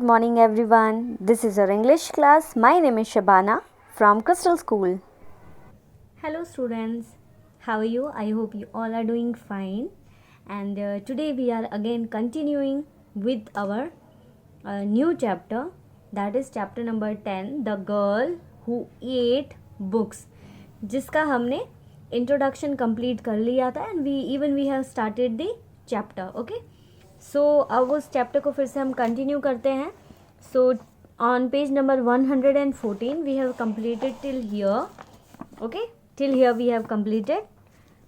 morning everyone. This is our English class. My name is Shabana from Crystal School. Hello students. How are you? I hope you all are doing fine. And today we are again continuing with our new chapter. That is chapter number 10, The Girl Who Ate Books. जिसका हमने introduction complete कर लिया था and we have started the chapter. Okay. सो अब उस chapter को फिर से हम कंटिन्यू करते हैं. So on page number 114 we have completed till here. Okay, till here we have completed.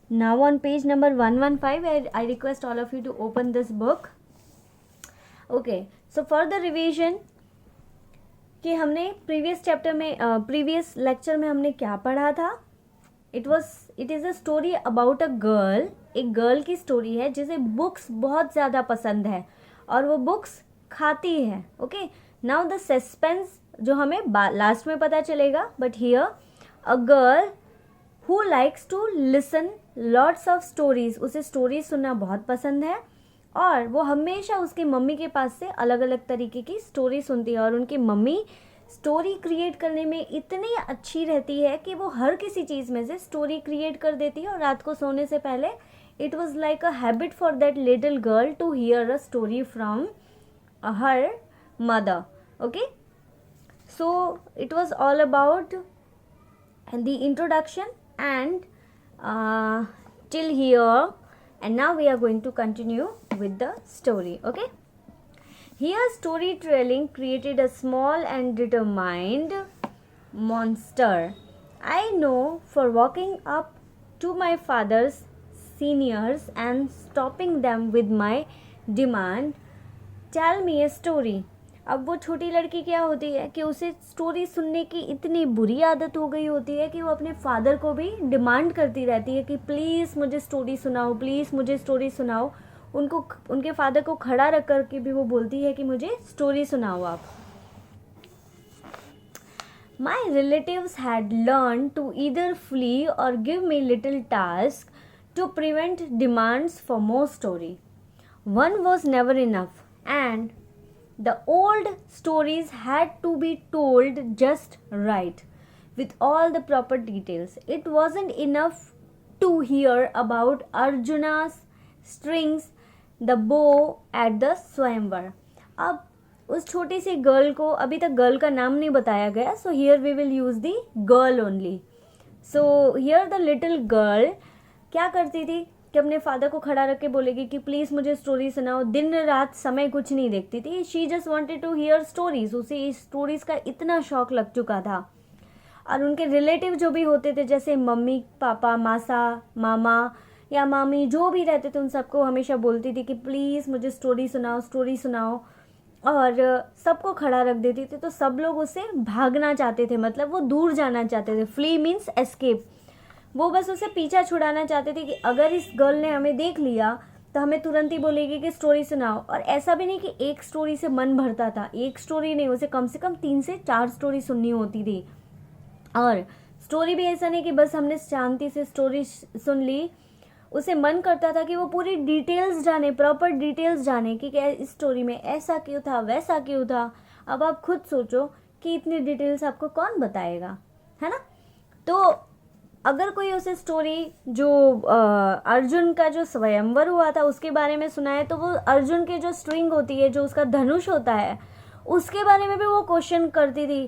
Now on page number 115 I request all of you to open this book. Okay, so for the revision कि हमने previous chapter में previous lecture में हमने क्या पढ़ा था. It is a story about a girl. एक girl की स्टोरी है जिसे बुक्स बहुत ज़्यादा पसंद है और वो बुक्स खाती है. ओके, नाउ द सस्पेंस जो हमें लास्ट में पता चलेगा. But here a girl who likes to listen lots of stories. उसे स्टोरीज सुनना बहुत पसंद है और वो हमेशा उसकी मम्मी के पास से अलग अलग तरीके की स्टोरी सुनती है. और उनकी मम्मी स्टोरी क्रिएट करने में इतनी अच्छी रहती है कि वो हर किसी चीज़ में से स्टोरी क्रिएट कर देती है. और रात को सोने से पहले it was like a habit for that little girl to hear a story from her mother. Okay, so it was all about the introduction and till here, and now we are going to continue with the story. Okay, here storytelling created a small and determined monster. I know for walking up to my father's seniors and stopping them with my demand, tell me a story. अब वो छोटी लड़की क्या होती है कि उसे story सुनने की इतनी बुरी आदत हो गई होती है कि वो अपने फादर को भी डिमांड करती रहती है कि प्लीज़ मुझे स्टोरी सुनाओ, प्लीज़ मुझे स्टोरी सुनाओ. उनके फादर को खड़ा रख कर के भी वो बोलती है कि मुझे स्टोरी सुनाओ आप. My relatives had learned to either flee or give me little tasks to prevent demands for more story. One was never enough, and the old stories had to be told just right, with all the proper details. It wasn't enough to hear about Arjuna's strings, the bow at the Swayamvar. अब उस छोटी सी girl को, अभी तक girl का नाम नहीं बताया गया, so here we will use the girl only. So here the little girl क्या करती थी कि अपने फादर को खड़ा रख के बोलेगी कि प्लीज़ मुझे स्टोरी सुनाओ. दिन रात समय कुछ नहीं देखती थी. She just wanted to hear stories. उसे इस स्टोरीज़ का इतना शौक लग चुका था. और उनके रिलेटिव जो भी होते थे, जैसे मम्मी पापा, मासा, मामा या मामी, जो भी रहते थे, उन सबको हमेशा बोलती थी कि प्लीज़ मुझे स्टोरी सुनाओ, स्टोरी सुनाओ. और सबको खड़ा रख देती थी. तो सब लोग उससे भागना चाहते थे, मतलब वो दूर जाना चाहते थे. Flee means escape. वो बस उसे पीछा छुड़ाना चाहते थे कि अगर इस गर्ल ने हमें देख लिया तो हमें तुरंत ही बोलेगी कि स्टोरी सुनाओ. और ऐसा भी नहीं कि एक स्टोरी से मन भरता था. एक स्टोरी नहीं, उसे कम से कम 3 से 4 स्टोरी सुननी होती थी. और स्टोरी भी ऐसा नहीं कि बस हमने शांति से स्टोरी सुन ली. उसे मन करता था कि वो पूरी डिटेल्स जाने, प्रॉपर डिटेल्स जाने कि क्या इस स्टोरी में ऐसा क्यों था, वैसा क्यों था. अब आप खुद सोचो कि इतनी डिटेल्स आपको कौन बताएगा, है ना. तो अगर कोई उसे स्टोरी जो अर्जुन का जो स्वयंवर हुआ था उसके बारे में सुनाए, तो वो अर्जुन के जो स्ट्रिंग होती है, जो उसका धनुष होता है, उसके बारे में भी वो क्वेश्चन करती थी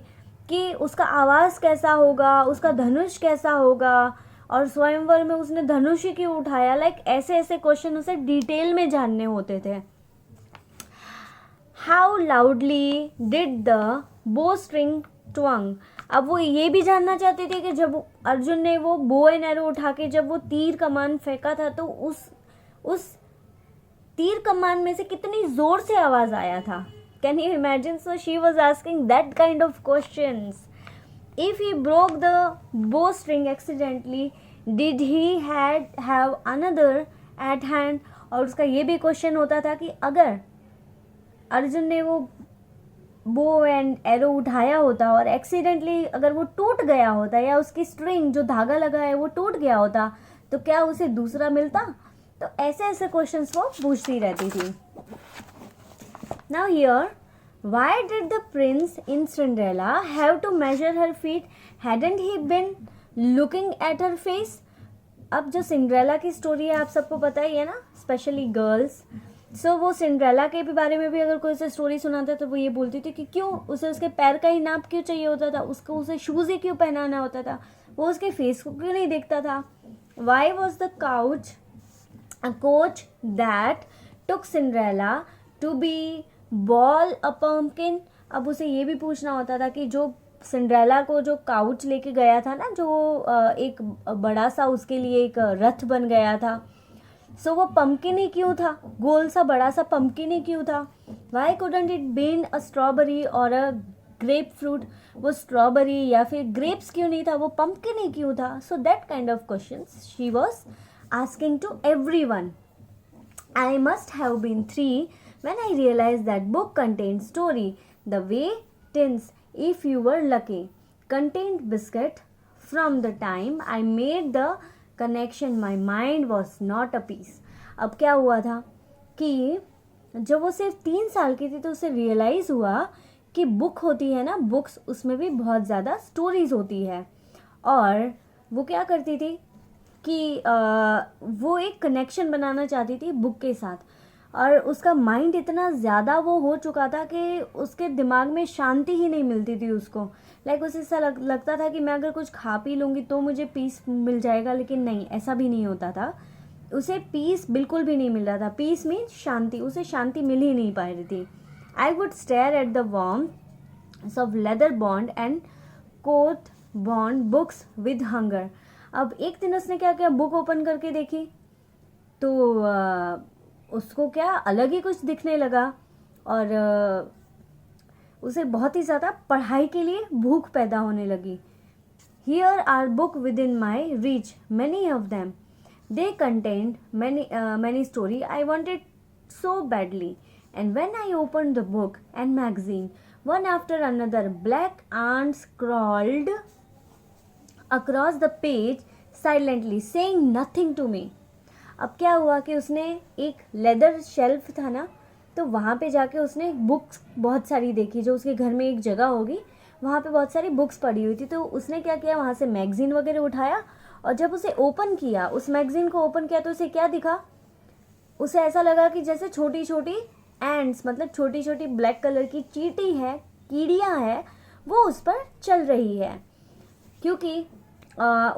कि उसका आवाज़ कैसा होगा, उसका धनुष कैसा होगा, और स्वयंवर में उसने धनुष ही क्यों उठाया. लाइक ऐसे ऐसे क्वेश्चन उसे डिटेल में जानने होते थे. How loudly did the bow string ट्वंग. अब वो ये भी जानना चाहते थे कि जब अर्जुन ने वो बो एंड एरो उठा के जब वो तीर कमान फेंका था तो उस तीर कमान में से कितनी जोर से आवाज आया था. Can you imagine. So she was asking that kind of questions. If he broke the bow string accidentally, did he have another at hand. और उसका ये भी क्वेश्चन होता था कि अगर अर्जुन ने वो बो एंड एरो उठाया होता और एक्सीडेंटली अगर वो टूट गया होता या उसकी स्ट्रिंग जो धागा लगा है वो टूट गया होता तो क्या उसे दूसरा मिलता. तो ऐसे ऐसे क्वेश्चंस वो पूछती रहती थी. Now here Why did the prince in Cinderella have to measure her feet? Hadn't he been looking at her face? अब जो सिंड्रेला की स्टोरी है आप सबको पता ही है ना, स्पेशली गर्ल्स. सो वो सिंड्रेला के भी बारे में भी अगर कोई उसे स्टोरी सुनाता तो वो ये बोलती थी कि क्यों उसे उसके पैर का ही नाप क्यों चाहिए होता था, उसको उसे शूज़ ही क्यों पहनाना होता था, वो उसके फेस को क्यों नहीं देखता था. Why was the couch a coach that took Cinderella to be ball a pumpkin. अब उसे ये भी पूछना होता था कि जो सिंड्रेला को जो काउच लेके गया था ना, जो एक बड़ा सा उसके लिए एक रथ बन गया था, सो वो पम्पकिन ही क्यों था, गोल सा बड़ा सा पम्पकिन ही क्यों था. Why couldn't it been a strawberry और अ ग्रेप फ्रूट, वो स्ट्रॉबेरी या फिर ग्रेप्स क्यों नहीं था, वो पम्पकिन ही क्यों था. So that kind of questions she was asking to everyone. I must have been 3 when I realized that book contained story. The way tins, if you were lucky, contained biscuit. From the time I made the connection, my mind was not a peace. अब क्या हुआ था कि जब वो सिर्फ 3 साल की थी तो उसे रियलाइज़ हुआ कि बुक होती है ना, बुक्स, उसमें भी बहुत ज़्यादा स्टोरीज़ होती है. और वो क्या करती थी कि वो एक कनेक्शन बनाना चाहती थी बुक के साथ, और उसका माइंड इतना ज़्यादा वो हो चुका था कि उसके दिमाग में शांति ही नहीं मिलती थी उसको. लाइक उसे ऐसा लगता था कि मैं अगर कुछ खा पी लूँगी तो मुझे पीस मिल जाएगा, लेकिन नहीं, ऐसा भी नहीं होता था. उसे पीस बिल्कुल भी नहीं मिल रहा था. पीस मीन शांति, उसे शांति मिल ही नहीं पा रही थी. I would stare at the warmth of leather bond and coat bond books with hunger. अब एक दिन उसने क्या किया, बुक ओपन करके देखी तो उसको क्या अलग ही कुछ दिखने लगा, और उसे बहुत ही ज़्यादा पढ़ाई के लिए भूख पैदा होने लगी. Here are book within my reach, many of them, they contained many story I wanted so badly. And when I open the book and magazine, one after another black ants crawled across the page silently saying nothing to me. अब क्या हुआ कि उसने एक leather shelf था ना, तो वहाँ पे जाके उसने बुक्स बहुत सारी देखी, जो उसके घर में एक जगह होगी वहाँ पे बहुत सारी बुक्स पड़ी हुई थी. तो उसने क्या किया, वहाँ से मैगज़ीन वगैरह उठाया, और जब उसे ओपन किया, उस मैगज़ीन को ओपन किया, तो उसे क्या दिखा, उसे ऐसा लगा कि जैसे छोटी छोटी एंड्स, मतलब छोटी छोटी ब्लैक कलर की चींटी है, कीड़ियाँ हैं, वो उस पर चल रही है. क्योंकि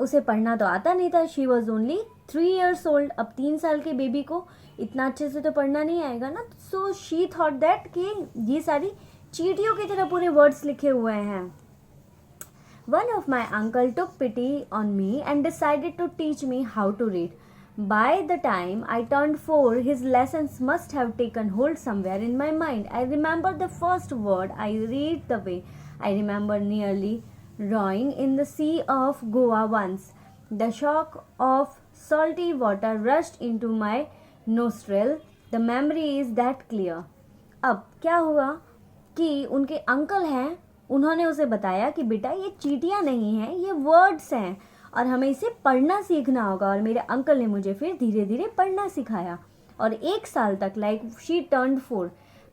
उसे पढ़ना तो आता नहीं था. She was only 3 years old. अब 3 साल के बेबी को इतना अच्छे से तो पढ़ना नहीं आएगा ना. सो शी थॉट दैट कि ये सारी चींटियों की तरह पूरे वर्ड्स लिखे हुए हैं. One of my uncle took pity on me and decided to teach me how to read. By the time I turned 4, his lessons must have taken hold somewhere in my mind. I remember the first word I read the way. I remember nearly rowing in the sea of Goa once. The shock of salty water rushed into my nostril. The memory is that clear. अब क्या हुआ कि उनके uncle हैं, उन्होंने उसे बताया कि बेटा ये चींटियाँ नहीं हैं, ये वर्ड्स हैं और हमें इसे पढ़ना सीखना होगा. और मेरे अंकल ने मुझे फिर धीरे धीरे पढ़ना सिखाया. और 1 साल तक, लाइक शी टर्न्ड 4,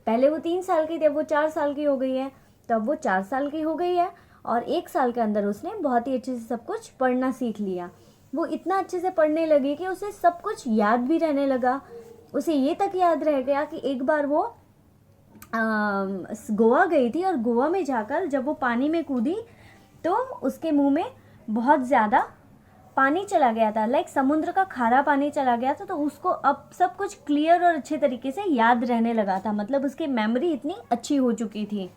पहले वो 3 साल की थी, अब वो 4 साल की हो गई है, तो अब वो 4 साल की हो गई है, और 1 साल के अंदर उसने बहुत ही अच्छे से सब कुछ पढ़ना सीख लिया. वो इतना अच्छे से पढ़ने लगी कि उसे सब कुछ याद भी रहने लगा. उसे ये तक याद रह गया कि एक बार वो गोवा गई थी, और गोवा में जाकर जब वो पानी में कूदी तो उसके मुंह में बहुत ज़्यादा पानी चला गया था, लाइक समुद्र का खारा पानी चला गया था. तो उसको अब सब कुछ क्लियर और अच्छे तरीके से याद रहने लगा था, मतलब उसकी मेमोरी इतनी अच्छी हो चुकी थी.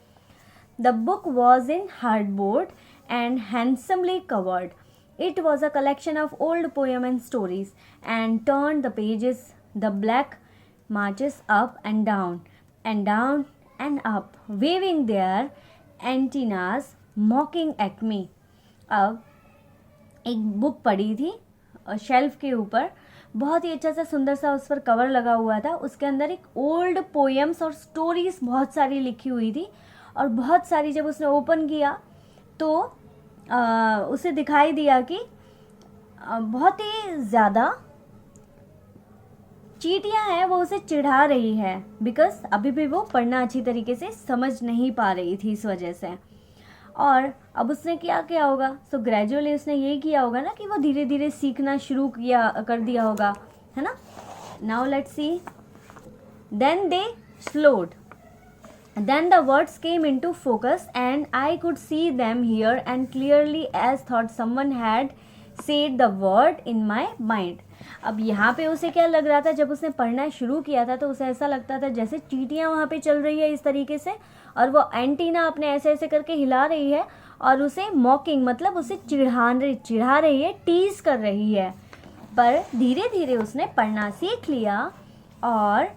The book was in hardboard and handsomely covered. It was a collection of old poems and stories, and turned the pages. The black marches up and down and up, waving their antennas, mocking at me. अब एक book पड़ी थी shelf के ऊपर, बहुत ही अच्छा सा सुंदर सा उस पर कवर लगा हुआ था. उसके अंदर एक ओल्ड पोएम्स और स्टोरीज बहुत सारी लिखी हुई थी, और बहुत सारी जब उसने ओपन किया तो उसे दिखाई दिया कि बहुत ही ज़्यादा चींटियां हैं वो उसे चिढ़ा रही है बिकॉज अभी भी वो पढ़ना अच्छी तरीके से समझ नहीं पा रही थी इस वजह से। और अब उसने क्या किया होगा, सो ग्रेजुअली उसने यही किया होगा ना कि वो धीरे धीरे सीखना शुरू किया कर दिया होगा, है ना। Now let's see, then they slowed, then the words came into focus and I could see them here and clearly as thought someone had said the word in my mind। अब यहाँ पे उसे क्या लग रहा था, जब उसने पढ़ना शुरू किया था तो उसे ऐसा लगता था जैसे चींटियाँ वहाँ पे चल रही है इस तरीके से, और वो एंटीना अपने ऐसे ऐसे करके हिला रही है और उसे मॉकिंग मतलब उसे चिढ़ा रही है, टीज कर रही है। पर धीरे धीरे उसने पढ़ना सीख लिया और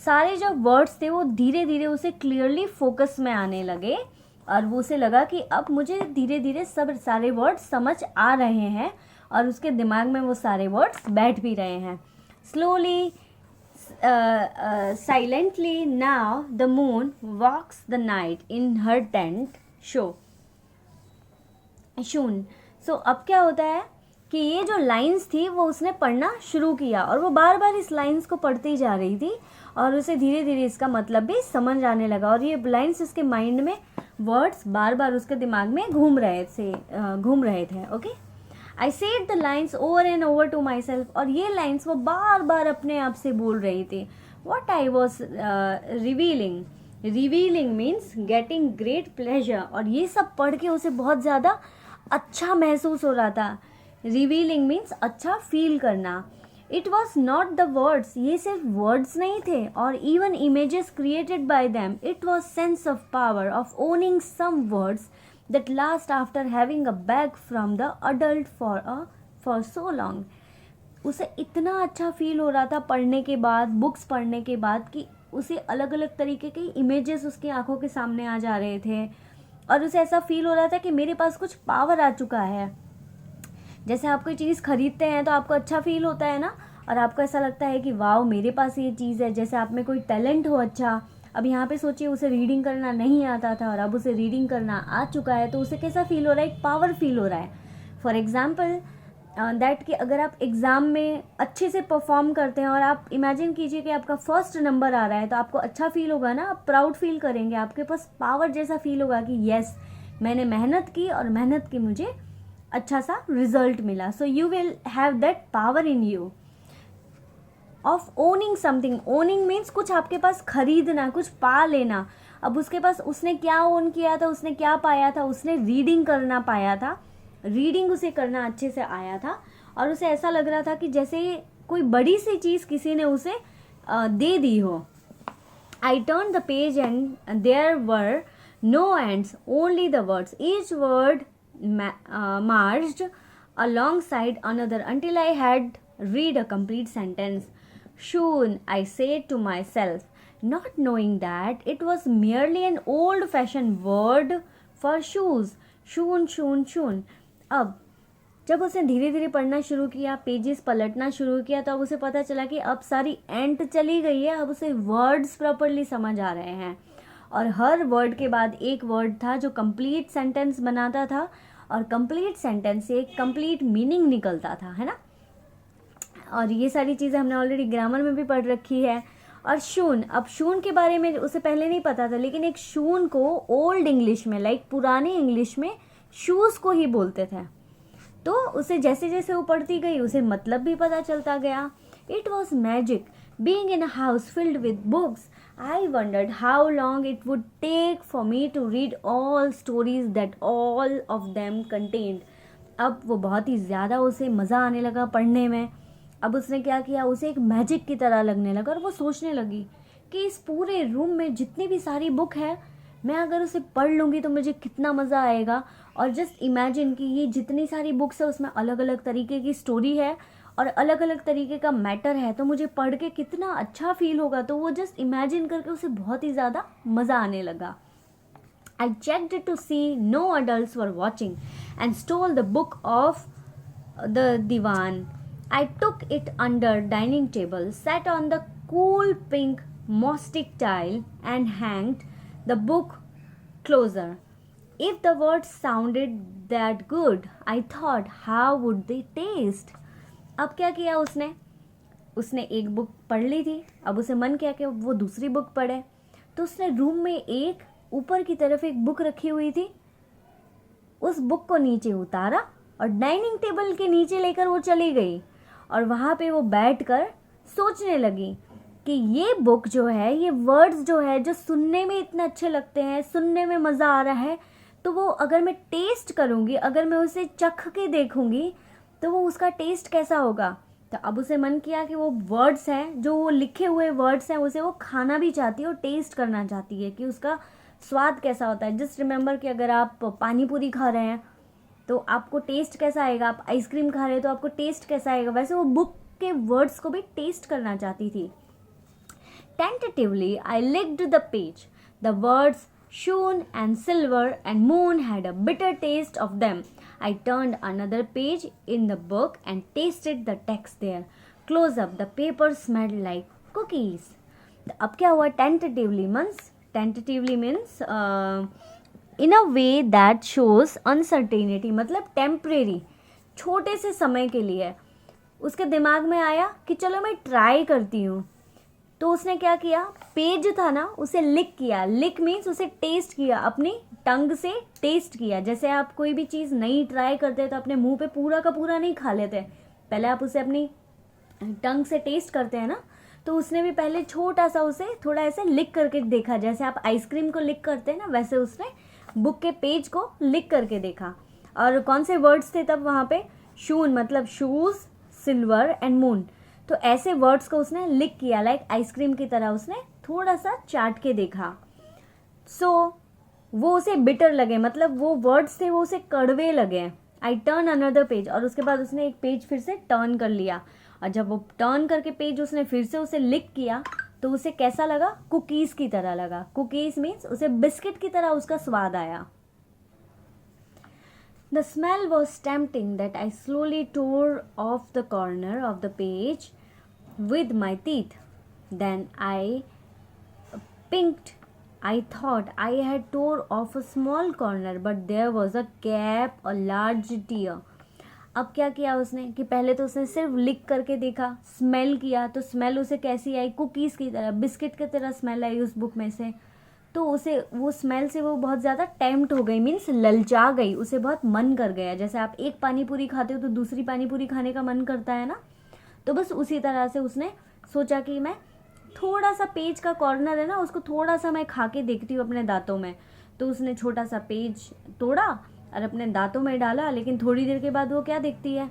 सारे जो वर्ड्स थे वो धीरे धीरे उसे क्लियरली फोकस में आने लगे और वो उसे लगा कि अब मुझे धीरे धीरे सब सारे वर्ड्स समझ आ रहे हैं और उसके दिमाग में वो सारे वर्ड्स बैठ भी रहे हैं। Slowly silently now the moon walks the night in her tent soon. सो अब क्या होता है कि ये जो लाइंस थी वो उसने पढ़ना शुरू किया और वो बार बार इस लाइंस को पढ़ती जा रही थी और उसे धीरे धीरे इसका मतलब भी समझ आने लगा और ये लाइंस उसके माइंड में वर्ड्स बार बार उसके दिमाग में घूम रहे थे। Okay, I said the lines over and over to myself, और ये लाइन्स वो बार बार अपने आप से बोल रही थी। What I was revealing means getting great pleasure, और ये सब पढ़ के उसे बहुत ज़्यादा अच्छा महसूस हो रहा था। रिवीलिंग मीन्स अच्छा फील करना। It was not the words, ये सिर्फ वर्ड्स नहीं थे और even images created by them. It was sense of power of owning some words that last after having a bag from the adult for so long. उसे इतना अच्छा feel हो रहा था पढ़ने के बाद, बुक्स पढ़ने के बाद, कि उसे अलग अलग तरीके के इमेजेस उसकी आंखों के सामने आ जा रहे थे और उसे ऐसा फील हो रहा था कि मेरे पास कुछ पावर आ चुका है। जैसे आप कोई चीज़ खरीदते हैं तो आपको अच्छा फील होता है ना, और आपको ऐसा लगता है कि वाओ मेरे पास ये चीज़ है, जैसे आप में कोई टैलेंट हो अच्छा। अब यहाँ पे सोचिए उसे रीडिंग करना नहीं आता था और अब उसे रीडिंग करना आ चुका है, तो उसे कैसा फील हो रहा है, एक पावर फील हो रहा है। फॉर एग्जाम्पल दैट कि अगर आप एग्ज़ाम में अच्छे से परफॉर्म करते हैं और आप इमेजिन कीजिए कि आपका फर्स्ट नंबर आ रहा है, तो आपको अच्छा फील होगा ना, आप प्राउड फील करेंगे, आपके पास पावर जैसा फील होगा कि येस मैंने मेहनत की और मेहनत की मुझे अच्छा सा रिजल्ट मिला। So you will have that power in you of owning something. Owning means कुछ आपके पास खरीदना, कुछ पा लेना। अब उसके पास उसने क्या ओन किया था, उसने क्या पाया था, उसने रीडिंग करना पाया था, रीडिंग उसे करना अच्छे से आया था और उसे ऐसा लग रहा था कि जैसे कोई बड़ी सी चीज़ किसी ने उसे दे दी हो। I turn the page and there were no ends, only the words, each word marched alongside another until I had read a complete sentence. Shoon, I said to myself, not knowing that it was merely an old-fashioned word for shoes. Shoon, shoon, shoon. अब जब उसने धीरे धीरे पढ़ना शुरू किया, pages पलटना शुरू किया, तो अब उसे पता चला कि अब सारी एंट चली गई है, अब उसे वर्ड्स प्रॉपरली समझ आ रहे हैं और हर वर्ड के बाद एक वर्ड था जो कंप्लीट सेंटेंस बनाता था और कंप्लीट सेंटेंस से एक कंप्लीट मीनिंग निकलता था, है ना। और ये सारी चीज़ें हमने ऑलरेडी ग्रामर में भी पढ़ रखी है। और शून, अब शून के बारे में उसे पहले नहीं पता था, लेकिन एक शून को ओल्ड इंग्लिश में, लाइक पुरानी इंग्लिश में शूज़ को ही बोलते थे। तो उसे जैसे जैसे वो पढ़ती गई उसे मतलब भी पता चलता गया। It was magic being in a house filled with books. I wondered how long it would take for me to read all stories that all of them contained. अब वो बहुत ही ज़्यादा उसे मज़ा आने लगा पढ़ने में। अब उसने क्या किया, उसे एक मैजिक की तरह लगने लगा और वो सोचने लगी कि इस पूरे रूम में जितनी भी सारी बुक है, मैं अगर उसे पढ़ लूँगी तो मुझे कितना मज़ा आएगा। और जस्ट इमेजिन कि ये जितनी सारी बुक्स है उसमें अलग अलग तरीके की स्टोरी है और अलग अलग तरीके का मैटर है, तो मुझे पढ़ के कितना अच्छा फील होगा। तो वो जस्ट इमेजिन करके उसे बहुत ही ज़्यादा मज़ा आने लगा। I checked to see no adults were watching and stole the book off the divan. I took it under dining table, sat on the cool pink mosaic tile and hanged the book closer. If the words sounded that good, I thought, how would they taste? अब क्या किया उसने, उसने एक book पढ़ ली थी, अब उसे मन किया कि वो दूसरी बुक पढ़े, तो उसने रूम में एक ऊपर की तरफ एक बुक रखी हुई थी, उस बुक को नीचे उतारा और डाइनिंग टेबल के नीचे लेकर वो चली गई और वहाँ पे वो बैठकर सोचने लगी कि ये बुक जो है, ये वर्ड्स जो है, जो सुनने में इतने अच्छे लगते हैं, सुनने में मज़ा आ रहा है, तो वो अगर मैं टेस्ट करूँगी, अगर मैं उसे चख के देखूँगी तो वो उसका टेस्ट कैसा होगा। तो अब उसे मन किया कि वो वर्ड्स हैं, जो वो लिखे हुए वर्ड्स हैं, उसे वो खाना भी चाहती है और टेस्ट करना चाहती है कि उसका स्वाद कैसा होता है। जस्ट रिमेंबर कि अगर आप पानी पूरी खा रहे हैं तो आपको टेस्ट कैसा आएगा, आप आइसक्रीम खा रहे हैं तो आपको टेस्ट कैसा आएगा, वैसे वो बुक के वर्ड्स को भी टेस्ट करना चाहती थी। Tentatively, I licked the page. The words shone and silver and moon had a bitter taste of them. I turned another page in the book and tasted the text there. Close up, the paper smelled like cookies. अब क्या हुआ? Tentatively means in a way that shows uncertainty, मतलब temporary, छोटे से समय के लिए। उसके दिमाग में आया कि चलो मैं ट्राई करती हूँ, तो उसने क्या किया, पेज था ना, उसे लिक किया। लिक मीन्स उसे टेस्ट किया, अपनी टंग से टेस्ट किया। जैसे आप कोई भी चीज़ नई ट्राई करते तो अपने मुंह पे पूरा का पूरा नहीं खा लेते, पहले आप उसे अपनी टंग से टेस्ट करते हैं ना। तो उसने भी पहले छोटा सा उसे थोड़ा ऐसे लिक करके देखा, जैसे आप आइसक्रीम को लिक करते हैं ना, वैसे उसने बुक के पेज को लिक करके देखा। और कौन से वर्ड्स थे तब वहाँ पे? शून मतलब शूज़, सिल्वर एंड मून। तो ऐसे वर्ड्स को उसने लिक किया, लाइक आइसक्रीम की तरह उसने थोड़ा सा चाट के देखा। वो उसे बिटर लगे, मतलब वो वर्ड्स थे वो उसे कड़वे लगे। आई टर्न अनदर पेज, और उसके बाद उसने एक पेज फिर से टर्न कर लिया, और जब वो टर्न करके पेज उसने फिर से उसे लिक किया तो उसे कैसा लगा? कुकीज़ की तरह लगा। कुकीज़ मीन्स उसे बिस्किट की तरह उसका स्वाद आया। The smell was tempting that I slowly tore off the corner of the page with my teeth. Then I pinked. I thought I had tore off a small corner, but there was a gap, a large tear. अब क्या किया उसने कि पहले तो उसने सिर्फ लिक करके देखा, स्मेल किया, तो स्मेल उसे कैसी आई? कुकीज़ की तरह, बिस्किट की तरह स्मेल आई उस बुक में से। तो उसे वो स्मेल से वो बहुत ज़्यादा टेम्प्ट हो गई, मीन्स ललचा गई, उसे बहुत मन कर गया। जैसे आप एक पानी पूरी खाते हो तो दूसरी पानी पूरी खाने का मन करता है ना, तो बस उसी तरह से उसने सोचा कि मैं थोड़ा सा पेज का कॉर्नर है ना, उसको थोड़ा सा मैं खा के देखती हूँ अपने दांतों में। तो उसने छोटा सा पेज तोड़ा और अपने दांतों में डाला, लेकिन थोड़ी देर के बाद वो क्या देखती है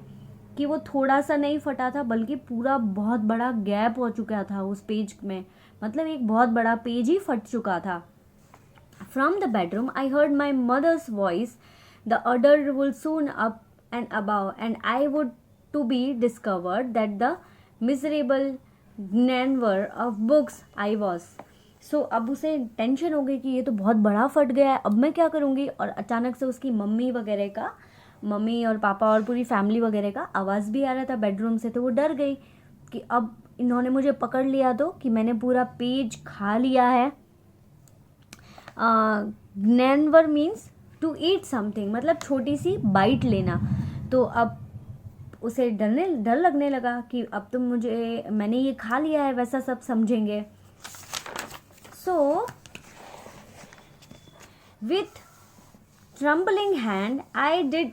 कि वो थोड़ा सा नहीं फटा था, बल्कि पूरा बहुत बड़ा गैप हो चुका था उस पेज में, मतलब एक बहुत बड़ा पेज ही फट चुका था। From the bedroom, I heard my mother's voice. The order will soon up and above, and I would to be discovered that the miserable gnanver of books I was. So अब उसे tension हो गई कि ये तो बहुत बड़ा फट गया है, अब मैं क्या करूँगी। और अचानक से उसकी मम्मी वगैरह का, मम्मी और पापा और पूरी फैमिली वगैरह का आवाज़ भी आ रहा था बेडरूम से। तो वो डर गई कि अब इन्होंने मुझे पकड़ लिया तो, कि मैंने पूरा पेज खा लिया है। gnanver means to eat something, मतलब छोटी सी बाइट लेना। तो अब उसे डर लगने लगा कि अब तो मैंने ये खा लिया है, वैसा सब समझेंगे। So with trembling hand I did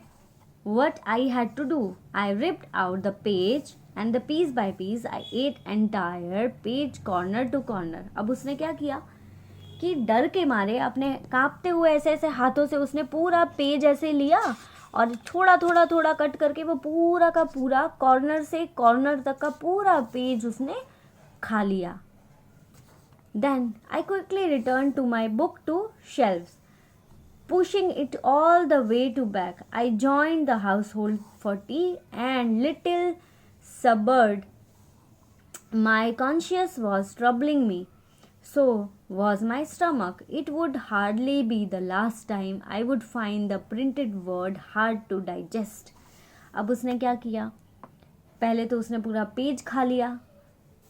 what I had to do. I ripped out the page and the piece by piece I ate entire page corner to corner. अब उसने क्या किया कि डर के मारे अपने कांपते हुए ऐसे ऐसे हाथों से उसने पूरा पेज ऐसे लिया और थोड़ा कट करके वो पूरा का पूरा कॉर्नर से कॉर्नर तक का पूरा पेज उसने खा लिया। Then I quickly returned to my book to shelves, pushing it all the way to back. I joined the household for tea and little suburb. My conscience was troubling me. So was my stomach. It would hardly be the last time I would find the printed word hard to digest. अब उसने क्या किया, पहले तो उसने पूरा page खा लिया,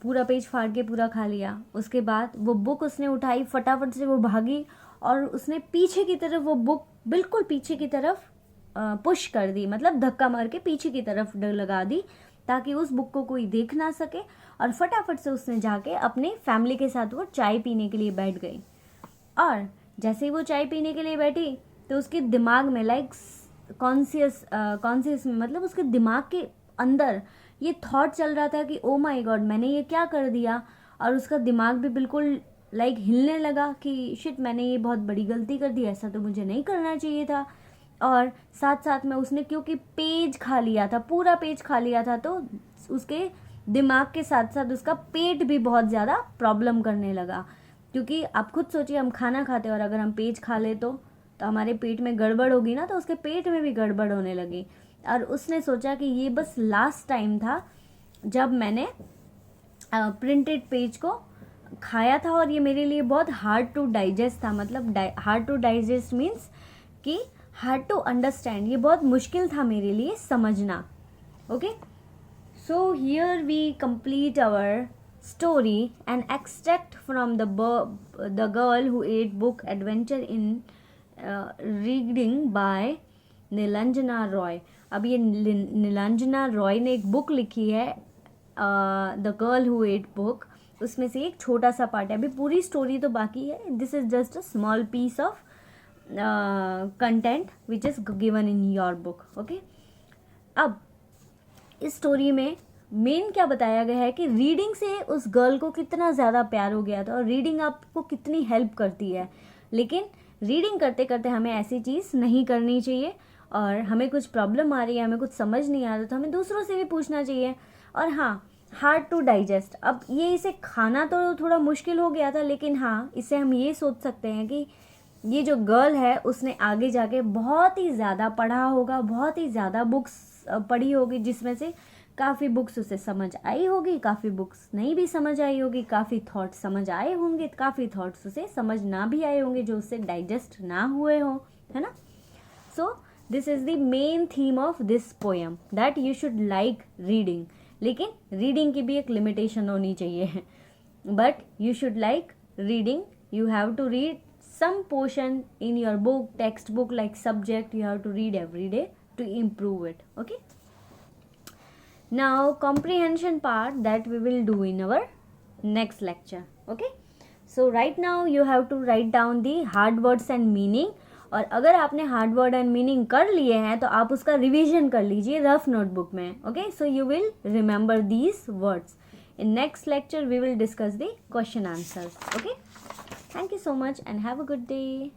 पूरा पेज फाड़ के पूरा खा लिया। उसके बाद वो बुक उसने उठाई, फटाफट से वो भागी और उसने पीछे की तरफ वो बुक बिल्कुल पीछे की तरफ पुश कर दी, मतलब धक्का मार के पीछे की तरफ लगा दी, ताकि उस बुक को कोई देख ना सके और फटाफट से उसने जाके अपने फैमिली के साथ वो चाय पीने के लिए बैठ गई। और जैसे ही वो चाय पीने के लिए बैठी तो उसके दिमाग में लाइक कॉन्शियस में मतलब उसके दिमाग के अंदर ये थॉट चल रहा था कि ओ माय गॉड मैंने ये क्या कर दिया। और उसका दिमाग भी बिल्कुल लाइक हिलने लगा कि शिट मैंने ये बहुत बड़ी गलती कर दी, ऐसा तो मुझे नहीं करना चाहिए था। और साथ साथ में उसने क्योंकि पेज खा लिया था, पूरा पेज खा लिया था, तो उसके दिमाग के साथ साथ उसका पेट भी बहुत ज़्यादा प्रॉब्लम करने लगा। क्योंकि आप खुद सोचिए, हम खाना खाते हैं और अगर हम पेज खा ले तो हमारे पेट में गड़बड़ होगी ना, तो उसके पेट में भी गड़बड़ होने लगी। और उसने सोचा कि ये बस लास्ट टाइम था जब मैंने प्रिंटेड पेज को खाया था और ये मेरे लिए बहुत हार्ड टू डाइजेस्ट था। मतलब हार्ड टू डाइजेस्ट मीन्स कि हार्ड टू अंडरस्टैंड, ये बहुत मुश्किल था मेरे लिए समझना। Okay, so here we complete our story and extract from the girl who ate book adventure in reading by Nilanjana Roy. अब ये नीलांजना रॉय ने एक बुक लिखी है the girl who ate book, उसमें से एक छोटा सा पार्ट है, अभी पूरी स्टोरी तो बाकी है। This is just a small piece of content which is given in your book. Okay, अब इस स्टोरी में मेन क्या बताया गया है कि रीडिंग से उस गर्ल को कितना ज़्यादा प्यार हो गया था और रीडिंग आपको कितनी हेल्प करती है। लेकिन रीडिंग करते करते हमें ऐसी चीज़ नहीं करनी चाहिए, और हमें कुछ प्रॉब्लम आ रही है, हमें कुछ समझ नहीं आ रहा तो हमें दूसरों से भी पूछना चाहिए। और हाँ, हार्ड टू डाइजेस्ट, अब ये इसे खाना तो थोड़ा मुश्किल हो गया था, लेकिन हाँ इससे हम ये सोच सकते हैं कि ये जो गर्ल है उसने आगे जाके बहुत ही ज़्यादा पढ़ा होगा, बहुत ही ज़्यादा बुक्स पढ़ी होगी, जिसमें से काफ़ी बुक्स उसे समझ आई होगी, काफ़ी बुक्स नहीं भी समझ आई होगी, काफ़ी थॉट्स समझ आए होंगे, काफ़ी थॉट्स उसे समझ ना भी आए होंगे जो उससे डाइजेस्ट ना हुए हों, है ना। So this is the main theme of this poem that you should like reading. लेकिन रीडिंग की भी एक लिमिटेशन होनी चाहिए, but you should like reading. You have to read some portion in your book, textbook like subject, you have to read every day to improve it. Okay, now comprehension part that we will do in our next lecture. Okay, so right now you have to write down the hard words and meaning, और अगर आपने hard word and meaning कर लिए हैं तो आप उसका revision कर लीजिए रफ नोटबुक में। Okay, so you will remember these words. In next lecture we will discuss the question answers. Okay, thank you so much and have a good day.